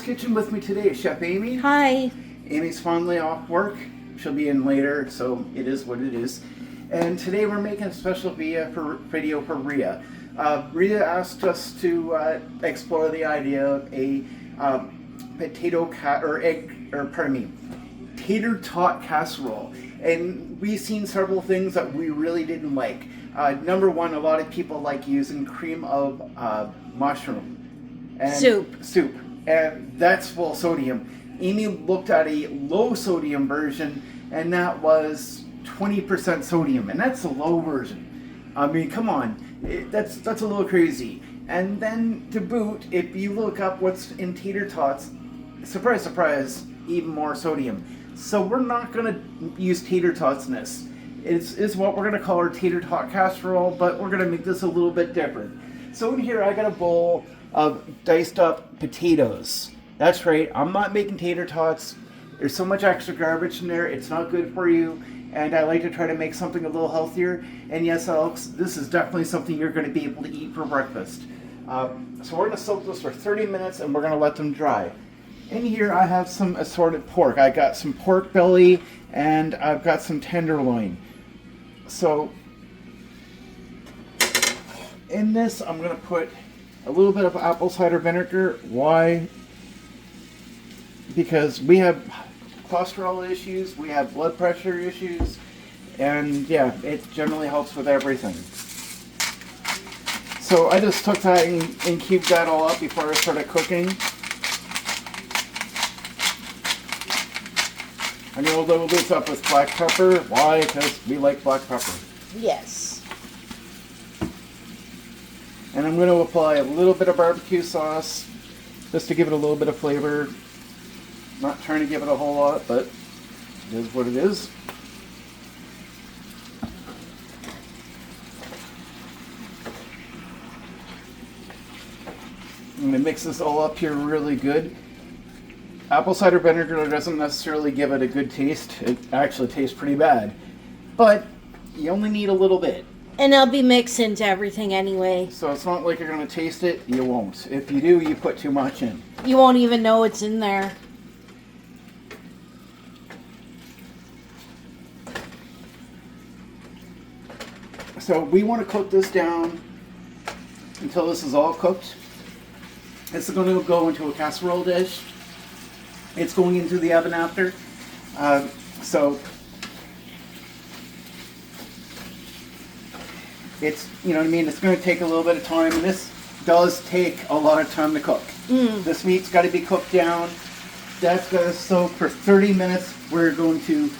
Kitchen with me today is Chef Amy. Hi. Amy's finally off work. She'll be in later, so it is what it is. And today we're making a special video for Rhea. Rhea asked us to explore the idea of a Tater Tot Casserole. And we've seen several things that we really didn't like. Number one, a lot of people like using cream of mushroom. And soup. And that's full of sodium. Amy looked at a low sodium version, and that was 20% sodium, and that's a low version. I mean, come on, that's a little crazy. And then to boot, if you look up what's in tater tots, surprise, surprise, even more sodium. So we're not gonna use tater tots in this. It's what we're gonna call our tater tot casserole, but we're gonna make this a little bit different. So in here, I got a bowl of diced up potatoes. That's right, I'm not making tater tots. There's so much extra garbage in there, it's not good for you, and I like to try to make something a little healthier. And yes, Alex, this is definitely something you're going to be able to eat for breakfast. So we're going to soak this for 30 minutes and we're going to let them dry. In here I have some assorted pork. I got some pork belly and I've got some tenderloin. So in this I'm going to put a little bit of apple cider vinegar. Why? Because we have cholesterol issues, we have blood pressure issues, and yeah, it generally helps with everything. So I just took that and cubed that all up before I started cooking. I'm going to load this up with black pepper. Why? Because we like black pepper. Yes. And I'm going to apply a little bit of barbecue sauce just to give it a little bit of flavor. Not trying to give it a whole lot, but it is what it is. I'm going to mix this all up here really good. Apple cider vinegar doesn't necessarily give it a good taste. It actually tastes pretty bad. But you only need a little bit. And I'll be mixed into everything anyway. So it's not like you're going to taste it. You won't. If you do, you put too much in. You won't even know it's in there. So we want to cook this down until this is all cooked. It's going to go into a casserole dish. It's going into the oven after. So it's, you know what I mean, it's going to take a little bit of time, and this does take a lot of time to cook. This meat's got to be cooked down. That's going to soak for 30 minutes. We're going to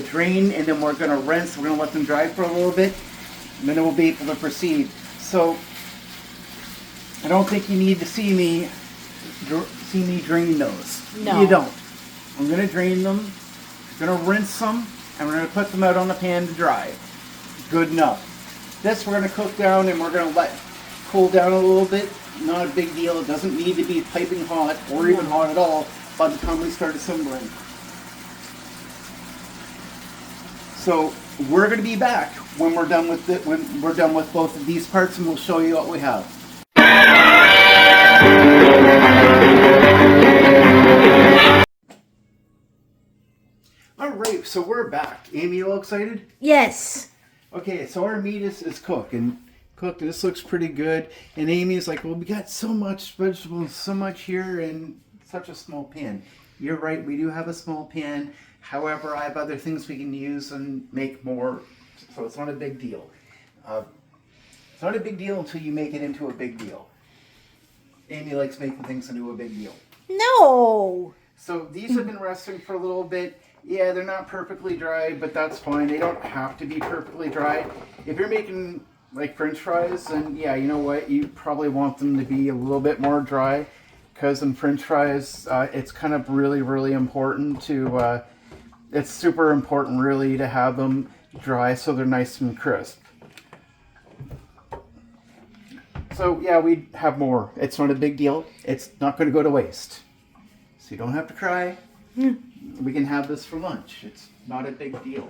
drain, and then we're going to rinse. We're going to let them dry for a little bit, and then we'll be able to proceed. So I don't think you need to see me drain those. No. You don't. I'm going to drain them, I'm going to rinse them, and we're going to put them out on the pan to dry. Good enough. This we're going to cook down, and we're going to let cool down a little bit. Not a big deal. It doesn't need to be piping hot or even hot at all by the time we start assembling. So we're going to be back when we're done with it, when we're done with both of these parts, and we'll show you what we have. All right, so we're back. Amy, you all excited? Yes. Okay, so our meat is cooked, and this looks pretty good. And Amy's like, well, we got so much vegetables, so much here, in such a small pan. You're right, we do have a small pan. However, I have other things we can use and make more, so it's not a big deal. It's not a big deal until you make it into a big deal. Amy likes making things into a big deal. No. So these have been resting for a little bit. Yeah, they're not perfectly dry, but that's fine. They don't have to be perfectly dry. If you're making like French fries, then yeah, you know what? You probably want them to be a little bit more dry, because in French fries, it's kind of really, really important to... it's super important, really, to have them dry so they're nice and crisp. So, yeah, we have more. It's not a big deal. It's not going to go to waste. So you don't have to cry. We can have this for lunch. It's not a big deal.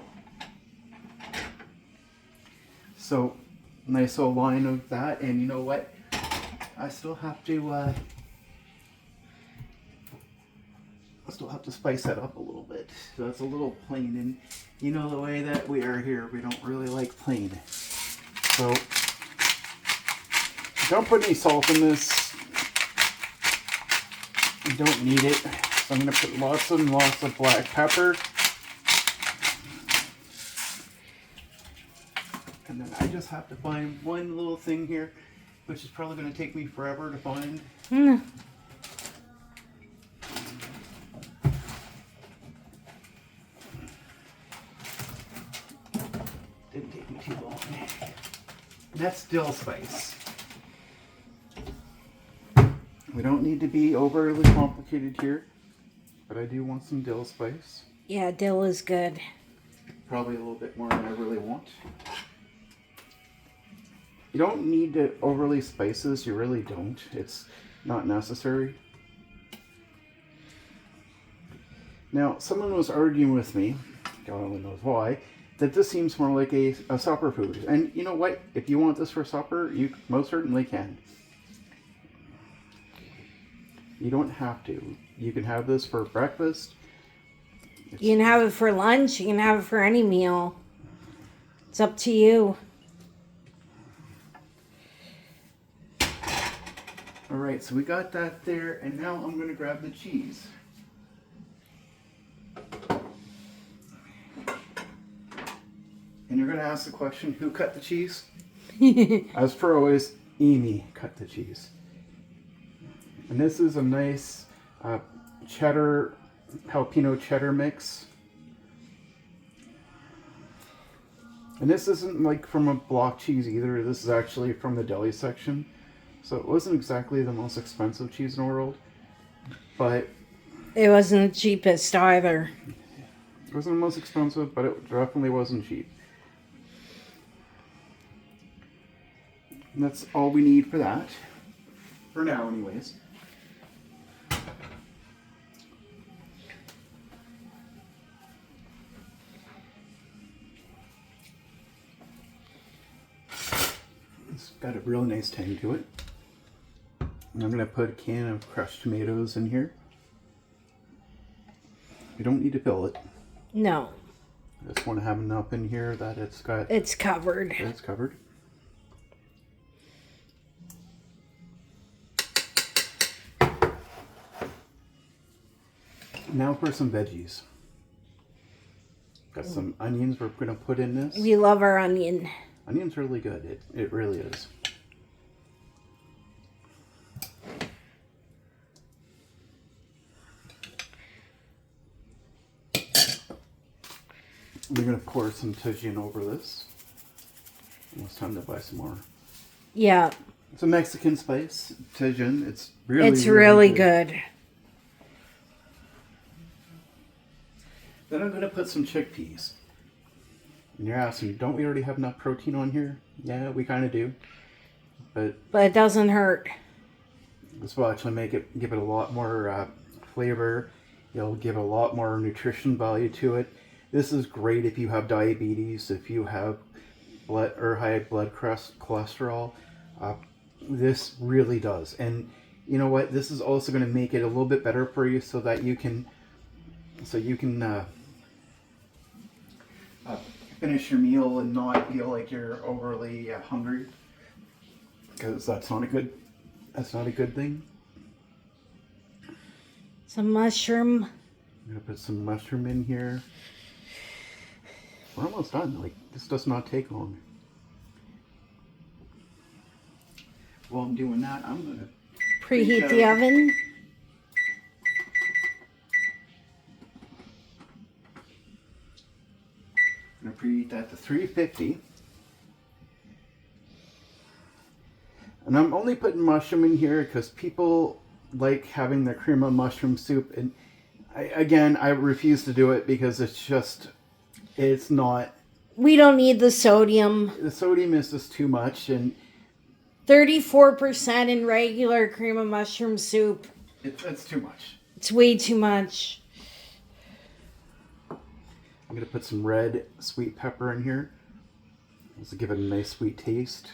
So, nice little line of that. And you know what? I still have to still have to spice that up a little bit. So it's a little plain, and you know the way that we are here, we don't really like plain. So don't put any salt in this. You don't need it. So I'm going to put lots and lots of black pepper. And then I just have to find one little thing here, which is probably going to take me forever to find. Didn't take me too long. That's dill spice. We don't need to be overly complicated here, but I do want some dill spice. Yeah, dill is good. Probably a little bit more than I really want. You don't need to overly spice this, you really don't. It's not necessary. Now, someone was arguing with me, God only knows why, that this seems more like a supper food. And you know what? If you want this for supper, you most certainly can. You don't have to. You can have this for breakfast. You can have it for lunch. You can have it for any meal. It's up to you. All right, so we got that there, and now I'm going to grab the cheese. And you're going to ask the question, who cut the cheese? As per always, Amy cut the cheese. And this is a nice cheddar, jalapeno cheddar mix. And this isn't like from a block cheese either. This is actually from the deli section. So it wasn't exactly the most expensive cheese in the world. But it wasn't the cheapest either. It wasn't the most expensive, but it definitely wasn't cheap. And that's all we need for that. For now, anyways. It's got a real nice tang to it. And I'm going to put a can of crushed tomatoes in here. You don't need to fill it. No. I just want to have enough in here that it's got... It's covered. It's covered. Now for some veggies. Got some onions we're going to put in this. We love our onion. Onion's really good. It really is. We're going to pour some tagine over this. Almost time to buy some more. Yeah. It's a Mexican spice, tagine. It's really, really good. Then I'm going to put some chickpeas. And you're asking, don't we already have enough protein on here? Yeah, we kind of do. But it doesn't hurt. This will actually give it a lot more flavor. It'll give a lot more nutrition value to it. This is great if you have diabetes, if you have high blood cholesterol. This really does. And you know what? This is also going to make it a little bit better for you so that you can finish your meal and not feel like you're overly hungry, because that's not a good thing. Some mushroom. I'm gonna put some mushroom in here. We're almost done. Like, this does not take long. While I'm doing that, I'm gonna preheat the oven. I'm going to preheat that to 350. And I'm only putting mushroom in here because people like having the cream of mushroom soup. And I refuse to do it because it's not. We don't need the sodium. The sodium is just too much. And 34% in regular cream of mushroom soup. It's too much. It's way too much. I'm going to put some red sweet pepper in here. Just to give it a nice sweet taste.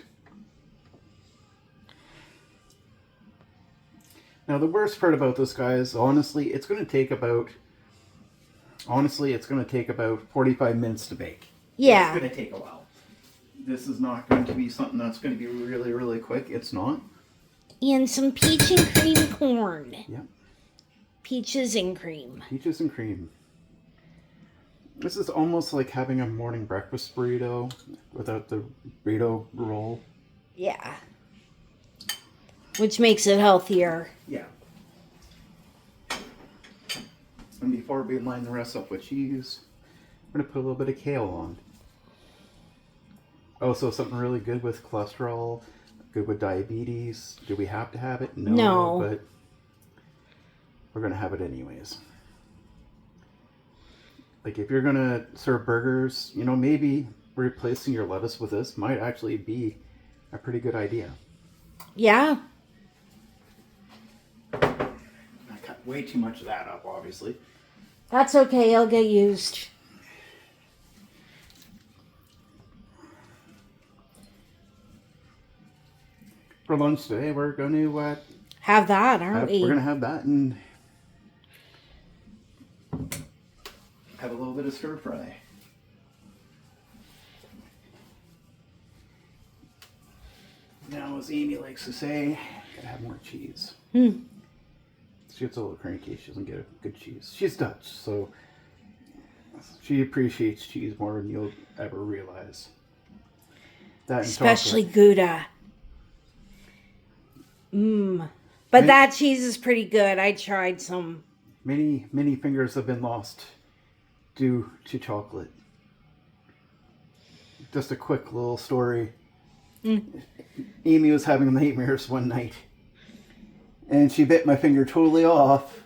Now, the worst part about this, guys, honestly, it's going to take about 45 minutes to bake. Yeah. It's going to take a while. This is not going to be something that's going to be really, really quick. It's not. And some peach and cream corn. Yeah. Peaches and cream. Peaches and cream. This is almost like having a morning breakfast burrito without the burrito roll. Yeah. Which makes it healthier. Yeah. And before we line the rest up with cheese, I'm going to put a little bit of kale on. Also, something really good with cholesterol, good with diabetes. Do we have to have it? No. But we're going to have it anyways. Like, if you're going to serve burgers, maybe replacing your lettuce with this might actually be a pretty good idea. Yeah. I cut way too much of that up, obviously. That's okay. It'll get used. For lunch today, we're going to have that, aren't we? We're going to have that and have a little bit of stir fry. Now, as Amy likes to say, gotta have more cheese. She gets a little cranky. She doesn't get a good cheese. She's Dutch, so she appreciates cheese more than you'll ever realize. That especially Gouda. But that cheese is pretty good. I tried some. Many, many fingers have been lost due to chocolate. Just a quick little story. Amy was having nightmares one night. And she bit my finger totally off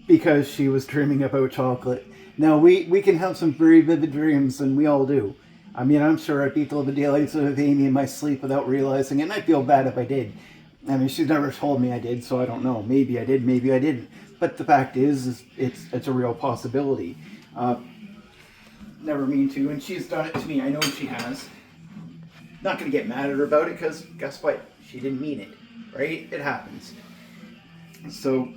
because she was dreaming about chocolate. Now, we can have some very vivid dreams, and we all do. I mean, I'm sure I beat the living daylights out of Amy in my sleep without realizing it, and I feel bad if I did. I mean, she's never told me I did, so I don't know. Maybe I did, maybe I didn't. But the fact is it's a real possibility. Never mean to, and she's done it to me. I know she has. Not going to get mad at her about it, because guess what? She didn't mean it, right? It happens. So,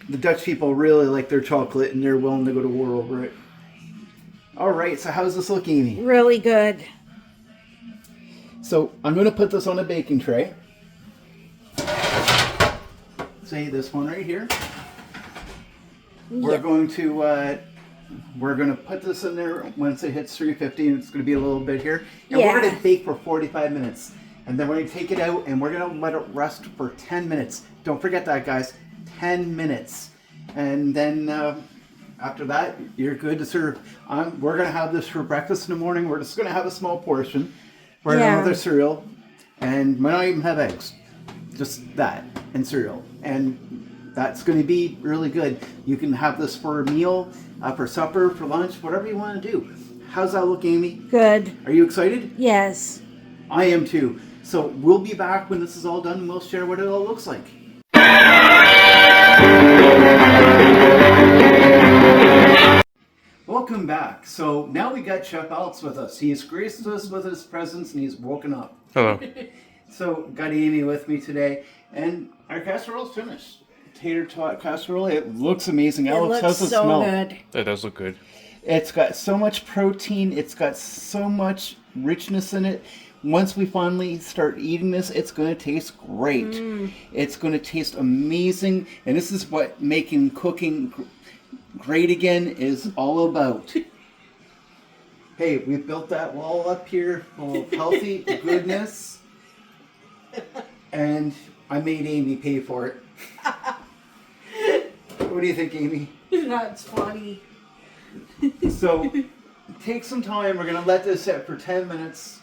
the Dutch people really like their chocolate, and they're willing to go to war over it. All right, so how's this look, Amy? Really good. So I'm going to put this on a baking tray. Say this one right here. We're going to put this in there once it hits 350, and it's going to be a little bit here. And we're going to bake for 45 minutes. And then we're going to take it out, and we're going to let it rest for 10 minutes. Don't forget that, guys. 10 minutes. And then after that, you're good to serve. We're going to have this for breakfast in the morning. We're just going to have a small portion. We're going to have their cereal. And we might not even have eggs. Just that and cereal. And that's going to be really good. You can have this for a meal, for supper, for lunch, whatever you want to do. How's that look, Amy? Good. Are you excited? Yes. I am too. So we'll be back when this is all done, and we'll share what it all looks like. Welcome back. So now we got Chef Alex with us. He's graced us with his presence, and he's woken up. Hello. So got Amy with me today, and our casserole's finished. Tater Tot Casserole. It looks amazing. Alex, how's it smell? Good. That does look good. It's got so much protein. It's got so much richness in it. Once we finally start eating this, it's going to taste great. It's going to taste amazing. And this is what making cooking great again is all about. Hey, we built that wall up here full of healthy goodness. And I made Amy pay for it. What do you think, Amy? That's funny. So, take some time. We're going to let this sit for 10 minutes.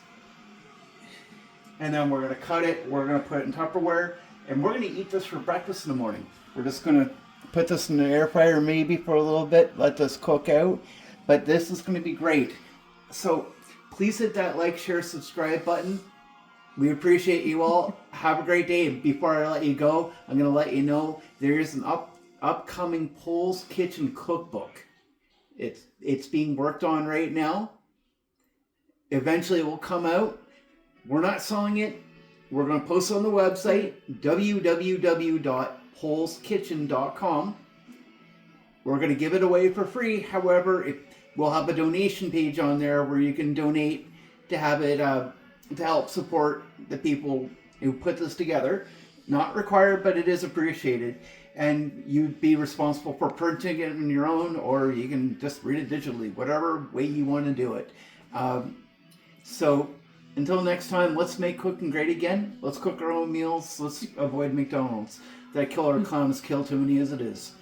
And then we're going to cut it. We're going to put it in Tupperware. And we're going to eat this for breakfast in the morning. We're just going to put this in the air fryer maybe for a little bit. Let this cook out. But this is going to be great. So, please hit that like, share, subscribe button. We appreciate you all. Have a great day. Before I let you go, I'm going to let you know there is an upcoming Poul's Kitchen Cookbook. It's being worked on right now. Eventually it will come out. We're not selling it. We're going to post on the website, www.poulskitchen.com. We're going to give it away for free. However, we'll have a donation page on there where you can donate to have it to help support the people who put this together. Not required, but it is appreciated. And you'd be responsible for printing it on your own, or you can just read it digitally, whatever way you want to do it. So until next time, let's make cooking great again. Let's cook our own meals. Let's avoid McDonald's. That killer clown is kill too many as it is.